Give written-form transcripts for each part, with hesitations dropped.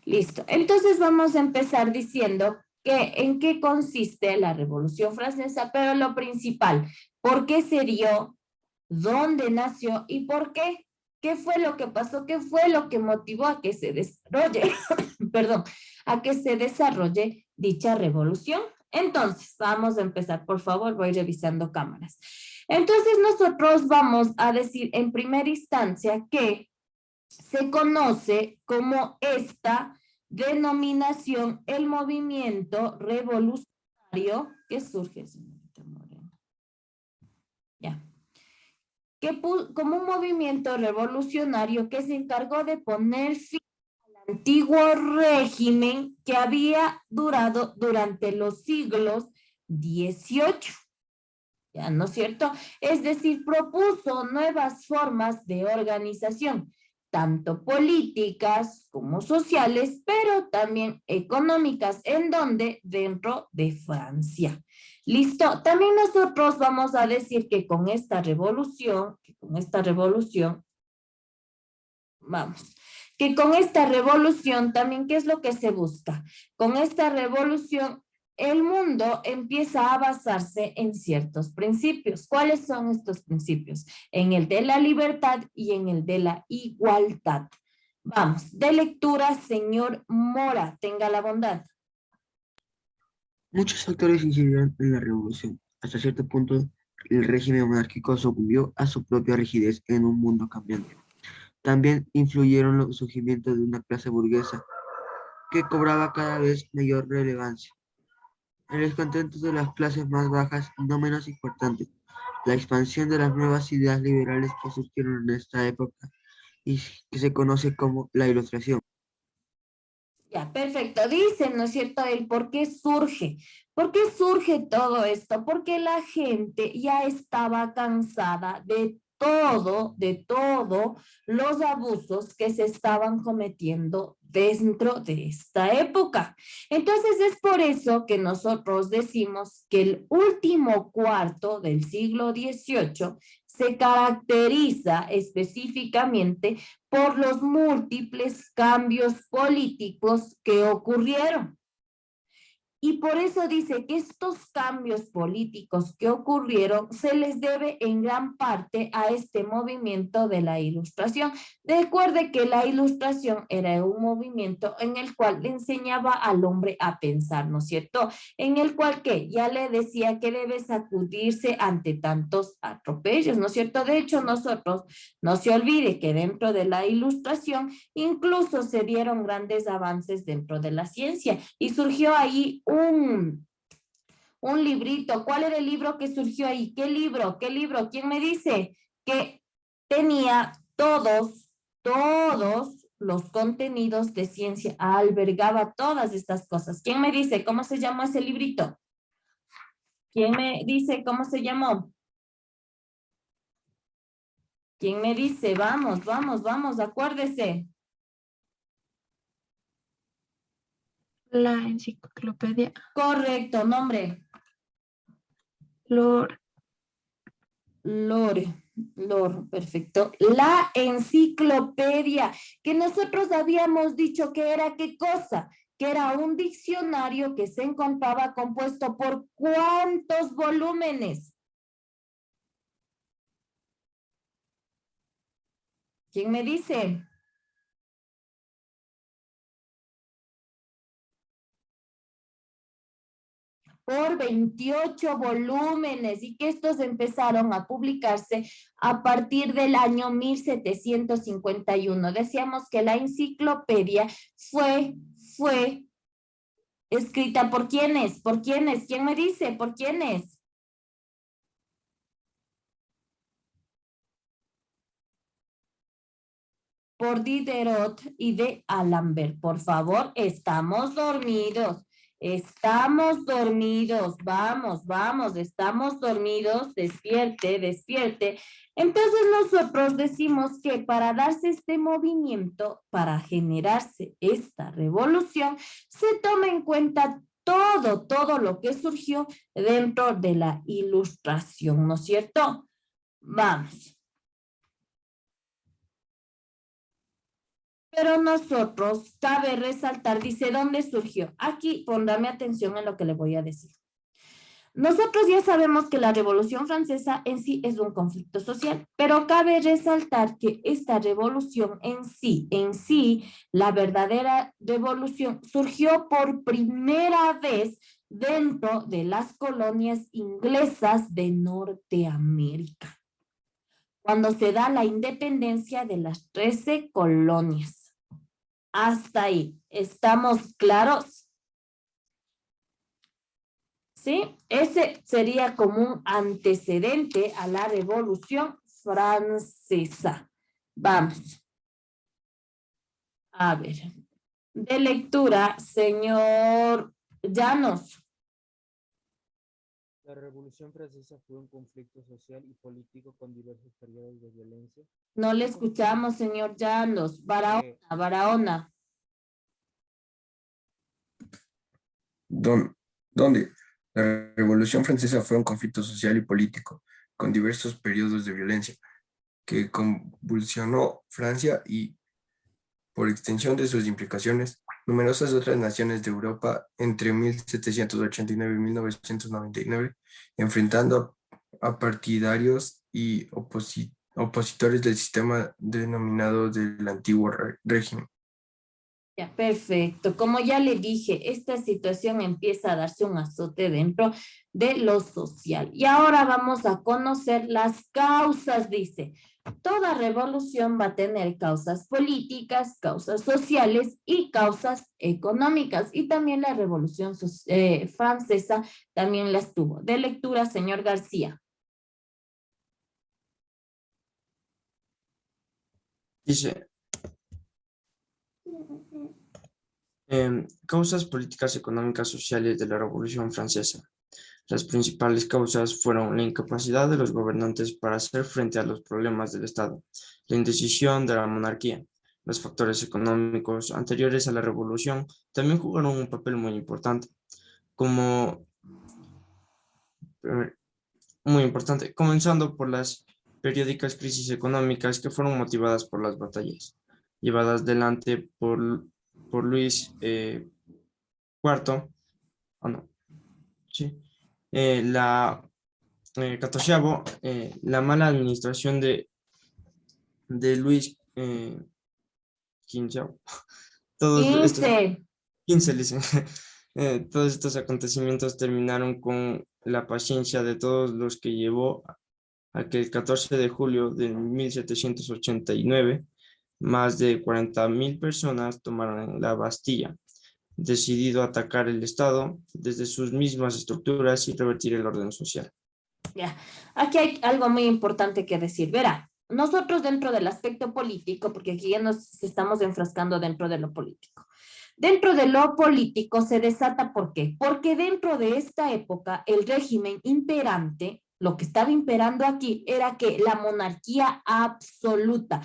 Listo. Entonces vamos a empezar diciendo que en qué consiste la Revolución Francesa, pero lo principal, ¿por qué se dio? ¿Dónde nació? ¿Y por qué? ¿Qué fue lo que pasó? ¿Qué fue lo que motivó a que se desarrolle, perdón, a que se desarrolle dicha revolución? Entonces, vamos a empezar, por favor, voy revisando cámaras. Entonces, nosotros vamos a decir en primera instancia que se conoce como esta denominación el movimiento revolucionario que surge, señorita Moreno. Ya. Como un movimiento revolucionario que se encargó de poner fin al antiguo régimen que había durado durante los siglos XVIII. ¿Ya? ¿No es cierto? Es decir, propuso nuevas formas de organización, tanto políticas como sociales, pero también económicas, en donde dentro de Francia. Listo. También nosotros vamos a decir que con esta revolución, vamos, que con esta revolución también, ¿qué es lo que se busca? Con esta revolución, el mundo empieza a basarse en ciertos principios. ¿Cuáles son estos principios? En el de la libertad y en el de la igualdad. Vamos, de lectura, señor Mora, tenga la bondad. Muchos factores incidieron en la revolución. Hasta cierto punto, el régimen monárquico sucumbió a su propia rigidez en un mundo cambiante. También influyeron los surgimientos de una clase burguesa que cobraba cada vez mayor relevancia. El descontento de las clases más bajas y no menos importante, la expansión de las nuevas ideas liberales que surgieron en esta época y que se conoce como la Ilustración. Ya, perfecto. Dicen, ¿no es cierto?, el por qué surge. ¿Por qué surge todo esto? Porque la gente ya estaba cansada de todo los abusos que se estaban cometiendo dentro de esta época. Entonces es por eso que nosotros decimos que el último cuarto del siglo XVIII se caracteriza específicamente por los múltiples cambios políticos que ocurrieron. Y por eso dice que estos cambios políticos que ocurrieron se les debe en gran parte a este movimiento de la Ilustración. Recuerde que la Ilustración era un movimiento en el cual le enseñaba al hombre a pensar, ¿no es cierto? En el cual que ya le decía que debe sacudirse ante tantos atropellos, ¿no es cierto? De hecho, nosotros no se olvide que dentro de la Ilustración incluso se dieron grandes avances dentro de la ciencia y surgió ahí un librito. ¿Cuál era el libro que surgió ahí? ¿Qué libro? ¿Qué libro? ¿Quién me dice? Que tenía todos los contenidos de ciencia, albergaba todas estas cosas. ¿Quién me dice cómo se llamó ese librito? ¿Quién me dice cómo se llamó? ¿Quién me dice? Vamos, acuérdese. La enciclopedia. Correcto, nombre. Lore. Lore, perfecto. La enciclopedia, que nosotros habíamos dicho que era ¿qué cosa? Que era un diccionario que se encontraba compuesto por ¿cuántos volúmenes? ¿Quién me dice? Por 28 volúmenes y que estos empezaron a publicarse a partir del año 1751. Decíamos que la enciclopedia fue escrita por quiénes, ¿quién me dice? ¿Por quiénes? Por Diderot y de Alembert. Por favor, estamos dormidos. Vamos, estamos dormidos, despierte. Entonces nosotros decimos que para darse este movimiento, para generarse esta revolución, se toma en cuenta todo lo que surgió dentro de la Ilustración, ¿no es cierto? Vamos. Pero nosotros, cabe resaltar, dice, ¿dónde surgió? Aquí pondrme atención en lo que le voy a decir. Nosotros ya sabemos que la Revolución Francesa en sí es un conflicto social, pero cabe resaltar que esta revolución en sí, la verdadera revolución surgió por primera vez dentro de las colonias inglesas de Norteamérica, cuando se da la independencia de las 13 colonias. Hasta ahí, ¿estamos claros? ¿Sí? Ese sería como un antecedente a la Revolución Francesa. Vamos. A ver. De lectura, señor Llanos. La Revolución Francesa fue un conflicto social y político con diversos periodos de violencia. No le escuchamos, señor Llanos. Barahona, Barahona. ¿Dónde? La Revolución Francesa fue un conflicto social y político con diversos periodos de violencia que convulsionó Francia y, por extensión de sus implicaciones, numerosas otras naciones de Europa entre 1789 y 1999, enfrentando a partidarios y opositores del sistema denominado del antiguo régimen. Ya, perfecto. Como ya le dije, esta situación empieza a darse un azote dentro de lo social. Y ahora vamos a conocer las causas, dice. Toda revolución va a tener causas políticas, causas sociales y causas económicas. Y también la revolución francesa también las tuvo. De lectura, señor García. Dice, causas políticas, económicas, sociales de la Revolución Francesa. Las principales causas fueron la incapacidad de los gobernantes para hacer frente a los problemas del Estado, la indecisión de la monarquía. Los factores económicos anteriores a la Revolución también jugaron un papel muy importante, comenzando por las periódicas crisis económicas que fueron motivadas por las batallas llevadas delante por Luis IV, sí, la 14avo, la mala administración de Luis XV, todos estos 15, dicen, todos estos acontecimientos terminaron con la paciencia de todos los que llevó a que el 14 de julio de 1789 más de 40,000 personas tomaron la Bastilla, decidido a atacar el Estado desde sus mismas estructuras y revertir el orden social. Ya, aquí hay algo muy importante que decir. Verá, nosotros dentro del aspecto político, porque aquí ya nos estamos enfrascando dentro de lo político. Dentro de lo político se desata, ¿por qué? Porque dentro de esta época el régimen imperante, lo que estaba imperando aquí era que la monarquía absoluta,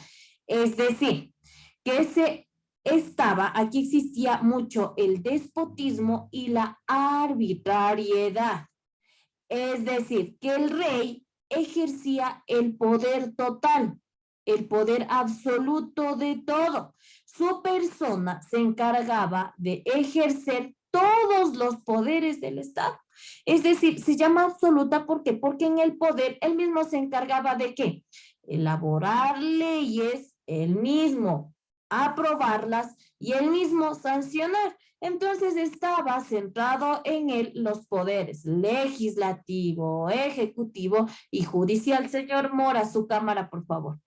es decir, que aquí existía mucho el despotismo y la arbitrariedad. Es decir, que el rey ejercía el poder total, el poder absoluto de todo. Su persona se encargaba de ejercer todos los poderes del Estado. Es decir, se llama absoluta, ¿por qué? Porque en el poder él mismo se encargaba de ¿qué? Elaborar leyes, él mismo aprobarlas y él mismo sancionar. Entonces estaba centrado en él los poderes legislativo, ejecutivo y judicial. Señor Mora, su cámara, por favor.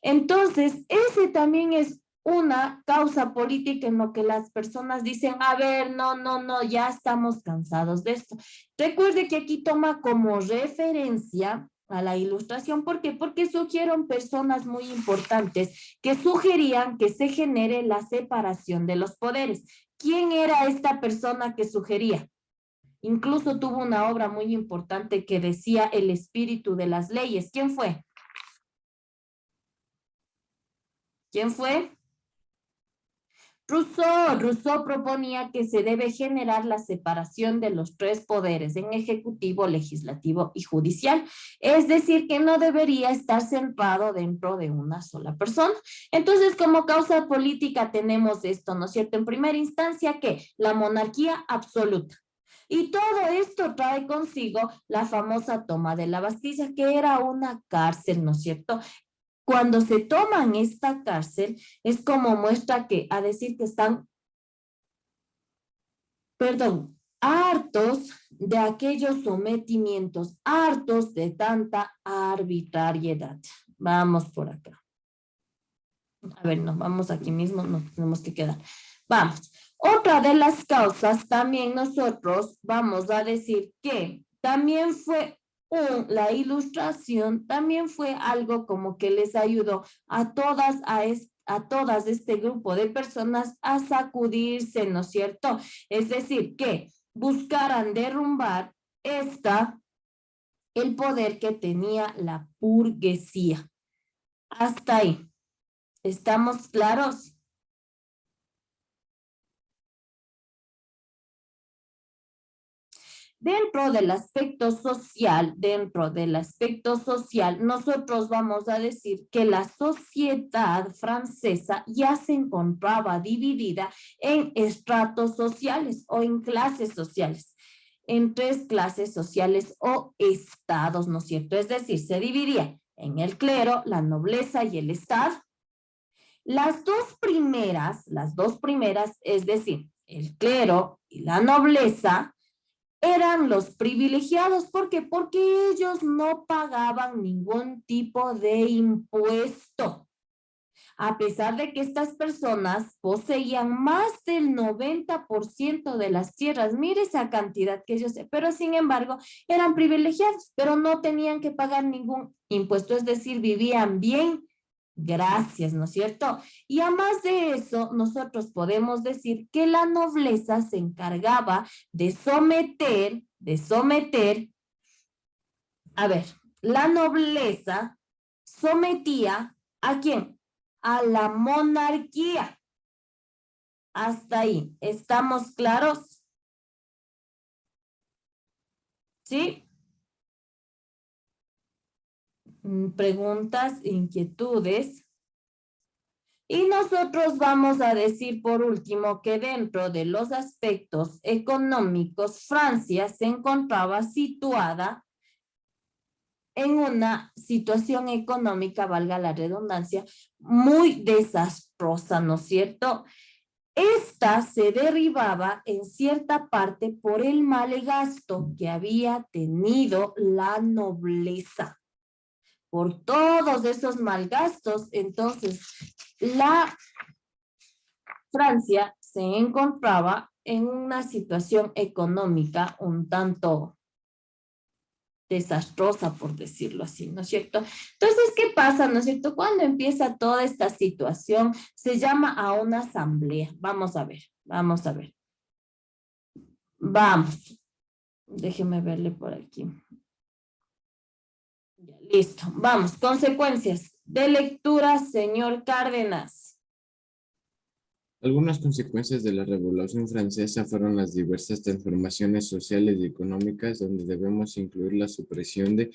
Entonces, ese también es una causa política en lo que las personas dicen, a ver, no, ya estamos cansados de esto. Recuerde que aquí toma como referencia a la ilustración. ¿Por qué? Porque surgieron personas muy importantes que sugerían que se genere la separación de los poderes. ¿Quién era esta persona que sugería? Incluso tuvo una obra muy importante que decía el espíritu de las leyes. ¿Quién fue? ¿Quién fue? Rousseau proponía que se debe generar la separación de los tres poderes, en ejecutivo, legislativo y judicial. Es decir, que no debería estar centrado dentro de una sola persona. Entonces, como causa política tenemos esto, ¿no es cierto? En primera instancia, que la monarquía absoluta. Y todo esto trae consigo la famosa toma de la Bastilla, que era una cárcel, ¿no es cierto? Cuando se toman esta cárcel, es como muestra que, a decir que están, perdón, hartos de aquellos sometimientos, hartos de tanta arbitrariedad. Vamos por acá. A ver, nos vamos aquí mismo, nos tenemos que quedar. Vamos. Otra de las causas, también nosotros vamos a decir que también fue la ilustración, también fue algo como que les ayudó a todas, a todas este grupo de personas a sacudirse, ¿no es cierto? Es decir, que buscaran derrumbar el poder que tenía la burguesía. Hasta ahí. ¿Estamos claros? Dentro del aspecto social, nosotros vamos a decir que la sociedad francesa ya se encontraba dividida en estratos sociales o en clases sociales, en tres clases sociales o estados, ¿no es cierto? Es decir, se dividía en el clero, la nobleza y el estado. Las dos primeras, es decir, el clero y la nobleza, eran los privilegiados. ¿Por qué? Porque ellos no pagaban ningún tipo de impuesto. A pesar de que estas personas poseían más del 90% de las tierras, mire esa cantidad que ellos, pero sin embargo eran privilegiados, pero no tenían que pagar ningún impuesto, es decir, vivían bien. Gracias, ¿no es cierto? Y además de eso, nosotros podemos decir que la nobleza se encargaba de someter, a ver, la nobleza sometía ¿a quién? A la monarquía. Hasta ahí, ¿estamos claros? ¿Sí? Preguntas, inquietudes. Y nosotros vamos a decir por último que dentro de los aspectos económicos, Francia se encontraba situada en una situación económica, valga la redundancia, muy desastrosa, ¿no es cierto? Esta se derivaba en cierta parte por el mal gasto que había tenido la nobleza. Por todos esos malgastos, entonces la Francia se encontraba en una situación económica un tanto desastrosa, por decirlo así, ¿no es cierto? Entonces, ¿qué pasa, no es cierto? Cuando empieza toda esta situación, se llama a una asamblea. Vamos a ver, vamos a ver. Vamos. Déjeme verle por aquí. Ya, listo, vamos. Consecuencias de lectura, señor Cárdenas. Algunas consecuencias de la Revolución Francesa fueron las diversas transformaciones sociales y económicas, donde debemos incluir la supresión de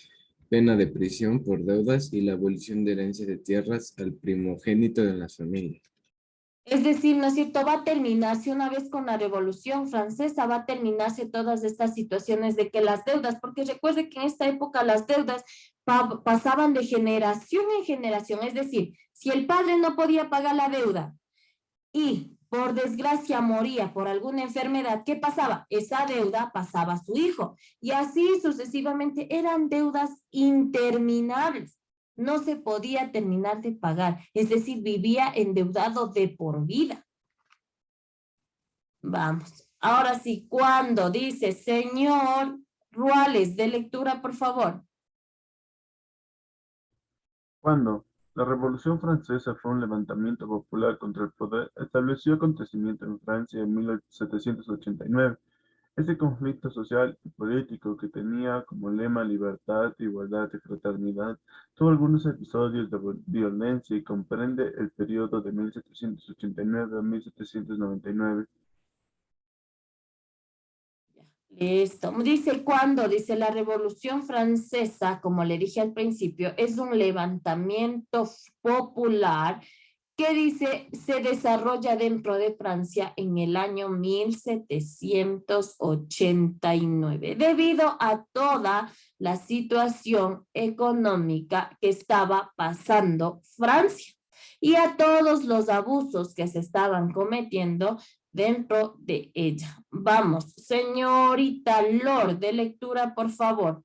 pena de prisión por deudas y la abolición de herencia de tierras al primogénito de las familias. Es decir, ¿no es cierto? Va a terminarse una vez con la Revolución Francesa, va a terminarse todas estas situaciones de que las deudas, porque recuerde que en esta época las deudas pasaban de generación en generación, es decir, si el padre no podía pagar la deuda y por desgracia moría por alguna enfermedad, ¿qué pasaba? Esa deuda pasaba a su hijo y así sucesivamente. Eran deudas interminables. No se podía terminar de pagar, es decir, vivía endeudado de por vida. Vamos, ahora sí, cuando dice señor Ruales, de lectura, por favor. Cuando la Revolución Francesa fue un levantamiento popular contra el poder, estableció acontecimiento en Francia en 1789. Este conflicto social y político, que tenía como lema libertad, igualdad y fraternidad, tuvo algunos episodios de violencia y comprende el periodo de 1789 a 1799. Listo. Dice, ¿cuándo? Dice, la Revolución Francesa, como le dije al principio, es un levantamiento popular que dice, se desarrolla dentro de Francia en el año 1789, debido a toda la situación económica que estaba pasando Francia y a todos los abusos que se estaban cometiendo dentro de ella. Vamos, señorita Lord, de lectura, por favor.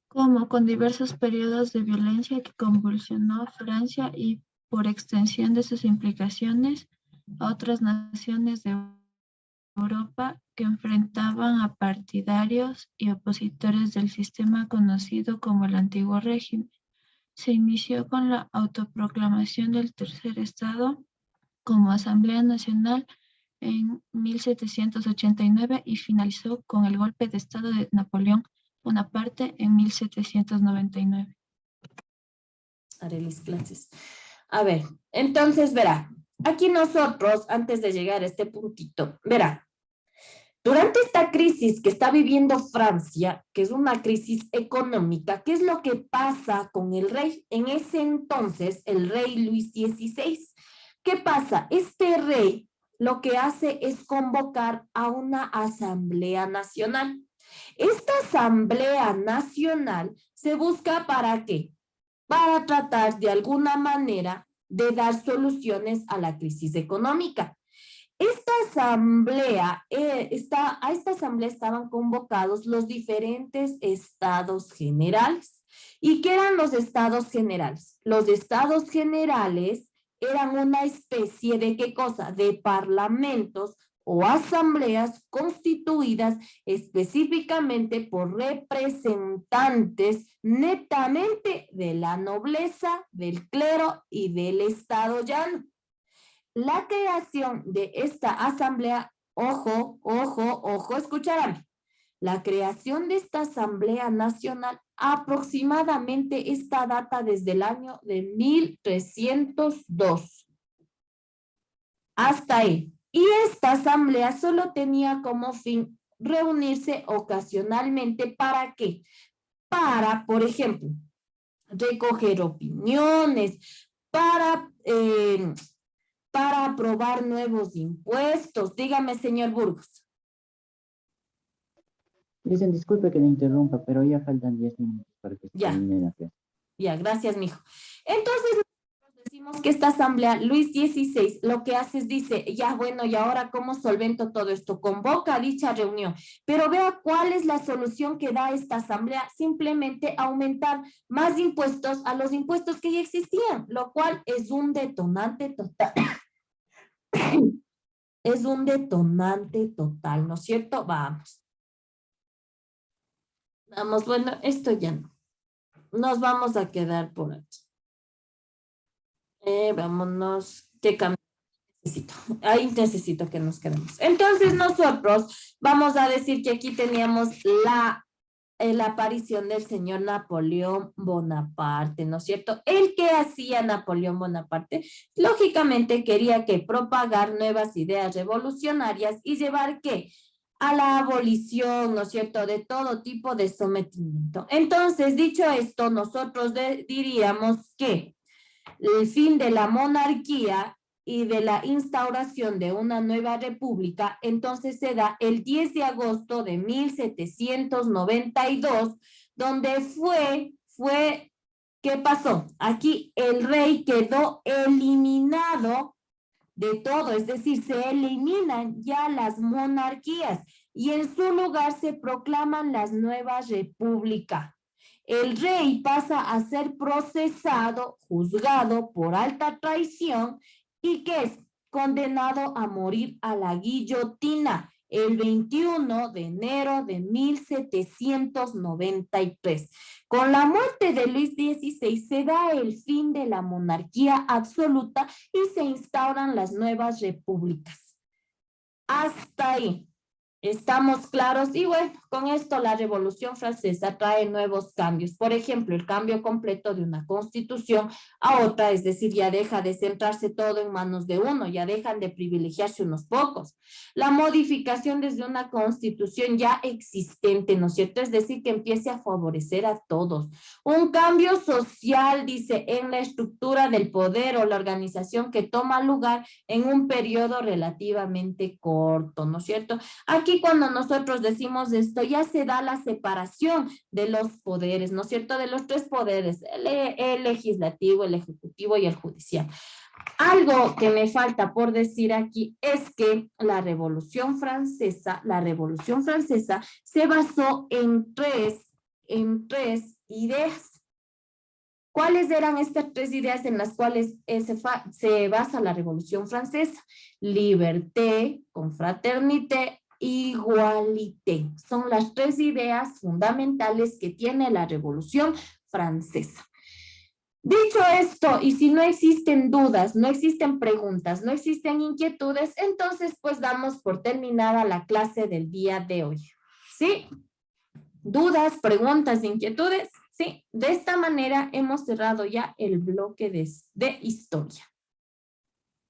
Como con diversos periodos de violencia que convulsionó Francia y por extensión de sus implicaciones a otras naciones de Europa que enfrentaban a partidarios y opositores del sistema conocido como el antiguo régimen. Se inició con la autoproclamación del Tercer Estado como Asamblea Nacional en 1789 y finalizó con el golpe de Estado de Napoleón Bonaparte en 1799. Haré las clases. A ver, entonces verá, aquí nosotros, antes de llegar a este puntito, verá, durante esta crisis que está viviendo Francia, que es una crisis económica, ¿qué es lo que pasa con el rey? En ese entonces, el rey Luis XVI. ¿Qué pasa? Este rey lo que hace es convocar a una asamblea nacional. Esta asamblea nacional se busca ¿para qué? Para tratar de alguna manera de dar soluciones a la crisis económica. Esta asamblea, a esta asamblea estaban convocados los diferentes estados generales. ¿Y qué eran los estados generales? Los estados generales eran una especie de ¿qué cosa? De parlamentos o asambleas constituidas específicamente por representantes netamente de la nobleza, del clero y del estado llano. La creación de esta asamblea, ojo, escucharán. La creación de esta asamblea nacional aproximadamente esta data desde el año de 1302. Hasta ahí. Y esta asamblea solo tenía como fin reunirse ocasionalmente. ¿Para qué? Para, por ejemplo, recoger opiniones, para aprobar nuevos impuestos. Dígame, señor Burgos. Dicen, disculpe que le interrumpa, pero ya faltan 10 minutos para que se termine la clase. Ya, gracias, mijo. Entonces, decimos que esta asamblea, Luis XVI, lo que hace es dice, ya bueno, y ahora ¿cómo solvento todo esto? Convoca dicha reunión, pero vea cuál es la solución que da esta asamblea, simplemente aumentar más impuestos a los impuestos que ya existían, lo cual es un detonante total. Es un detonante total, ¿no es cierto? Vamos. Vamos, bueno, esto ya no. Nos vamos a quedar por aquí. Vámonos, ¿qué cambio necesito? Ahí necesito que nos quedemos. Entonces nosotros vamos a decir que aquí teníamos la aparición del señor Napoleón Bonaparte, ¿no es cierto? ¿El que hacía Napoleón Bonaparte? Lógicamente quería que propagar nuevas ideas revolucionarias y llevar ¿qué? A la abolición, ¿no es cierto?, de todo tipo de sometimiento. Entonces, dicho esto, nosotros diríamos que el fin de la monarquía y de la instauración de una nueva república, entonces se da el 10 de agosto de 1792, donde ¿qué pasó? Aquí el rey quedó eliminado de todo, es decir, se eliminan ya las monarquías y en su lugar se proclaman las nuevas repúblicas. El rey pasa a ser procesado, juzgado por alta traición y que es condenado a morir a la guillotina. el 21 de enero de 1793. Con la muerte de Luis XVI se da el fin de la monarquía absoluta y se instauran las nuevas repúblicas. Hasta ahí. ¿Estamos claros? Y bueno, con esto la Revolución Francesa trae nuevos cambios. Por ejemplo, el cambio completo de una constitución a otra, es decir, ya deja de centrarse todo en manos de uno, ya dejan de privilegiarse unos pocos. La modificación desde una constitución ya existente, ¿no es cierto? Es decir, que empiece a favorecer a todos. Un cambio social, dice, en la estructura del poder o la organización que toma lugar en un periodo relativamente corto, ¿no es cierto? Aquí cuando nosotros decimos esto, ya se da la separación de los poderes, ¿no es cierto? De los tres poderes, el legislativo, el ejecutivo y el judicial. Algo que me falta por decir aquí es que la Revolución Francesa se basó en tres ideas. ¿Cuáles eran estas tres ideas en las cuales se basa la Revolución Francesa? Liberté, confraternité, igualité. Son las tres ideas fundamentales que tiene la Revolución Francesa. Dicho esto, y si no existen dudas, no existen preguntas, no existen inquietudes, entonces pues damos por terminada la clase del día de hoy. ¿Sí? ¿Dudas, preguntas, inquietudes? Sí, de esta manera hemos cerrado ya el bloque de historia.